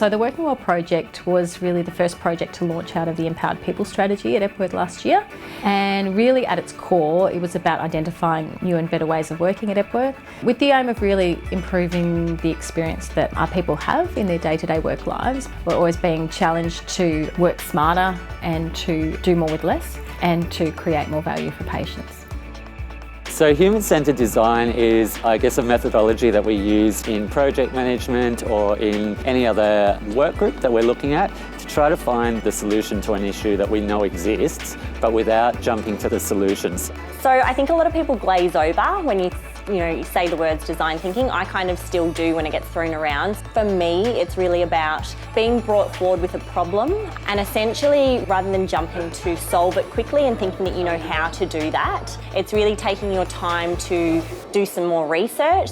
So the Working Well project was really the first project to launch out of the Empowered People strategy at Epworth last year. And really at its core, it was about identifying new and better ways of working at Epworth with the aim of really improving the experience that our people have in their day-to-day work lives. We're always being challenged to work smarter and to do more with less and to create more value for patients. So human-centred design is, I guess, a methodology that we use in project management or in any other work group that we're looking at to try to find the solution to an issue that we know exists, but without jumping to the solutions. So I think a lot of people glaze over when you say the words design thinking. I kind of still do when it gets thrown around. For me, it's really about being brought forward with a problem and essentially, rather than jumping to solve it quickly and thinking that you know how to do that, it's really taking your time to do some more research.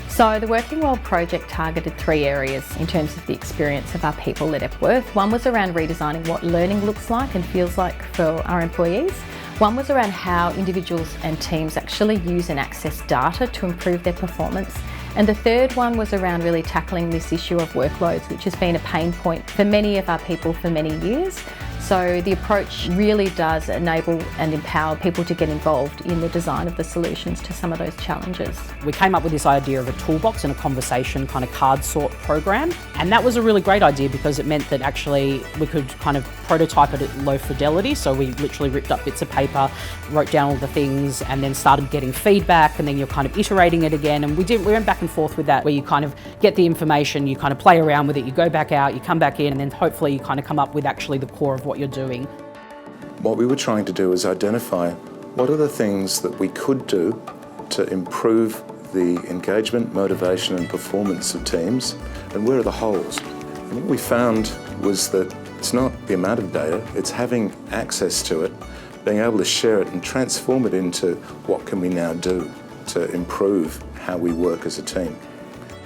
So the Working Well project targeted 3 areas in terms of the experience of our people at Epworth. One was around redesigning what learning looks like and feels like for our employees. One was around how individuals and teams actually use and access data to improve their performance. And the third one was around really tackling this issue of workloads, which has been a pain point for many of our people for many years. So the approach really does enable and empower people to get involved in the design of the solutions to some of those challenges. We came up with this idea of a toolbox and a conversation kind of card sort program. And that was a really great idea because it meant that actually we could kind of prototype it at low fidelity. So we literally ripped up bits of paper, wrote down all the things and then started getting feedback, and then you're kind of iterating it again. And we went back and forth with that, where you kind of get the information, you kind of play around with it, you go back out, you come back in, and then hopefully you kind of come up with actually the core of what you're doing. What we were trying to do is identify what are the things that we could do to improve the engagement, motivation and performance of teams, and where are the holes. And what we found was that it's not the amount of data, it's having access to it, being able to share it and transform it into what can we now do to improve how we work as a team.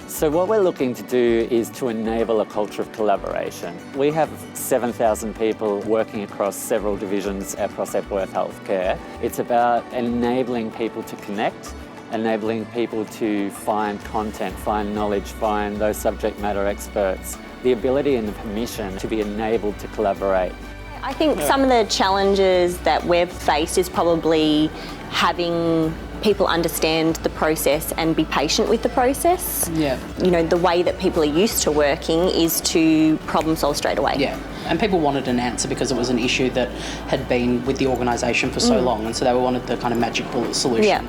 So what we're looking to do is to enable a culture of collaboration. We have 7,000 people working across several divisions across Epworth Healthcare. It's about enabling people to connect, enabling people to find content, find knowledge, find those subject matter experts, the ability and the permission to be enabled to collaborate. I think some of the challenges that we've faced is probably having people understand the process and be patient with the process. Yeah. You know, the way that people are used to working is to problem solve straight away. Yeah, and people wanted an answer because it was an issue that had been with the organisation for so long, and so they wanted the kind of magic bullet solution. Yeah.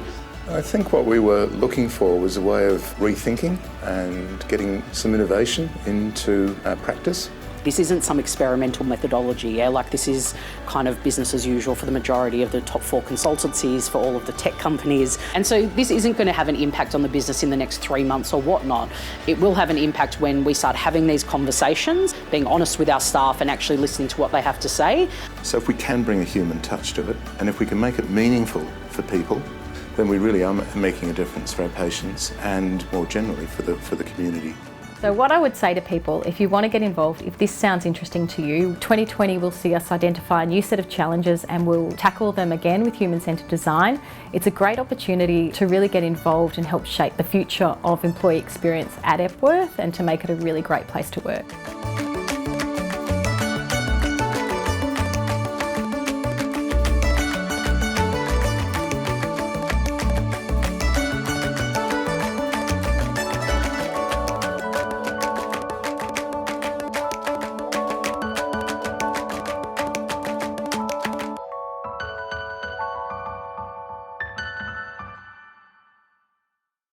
I think what we were looking for was a way of rethinking and getting some innovation into our practice. This isn't some experimental methodology, like this is kind of business as usual for the majority of the top 4 consultancies, for all of the tech companies. And so this isn't going to have an impact on the business in the next 3 months or whatnot. It will have an impact when we start having these conversations, being honest with our staff and actually listening to what they have to say. So if we can bring a human touch to it, and if we can make it meaningful for people, then we really are making a difference for our patients and more generally for the community. So what I would say to people, if you want to get involved, if this sounds interesting to you, 2020 will see us identify a new set of challenges and we'll tackle them again with human-centred design. It's a great opportunity to really get involved and help shape the future of employee experience at Epworth and to make it a really great place to work.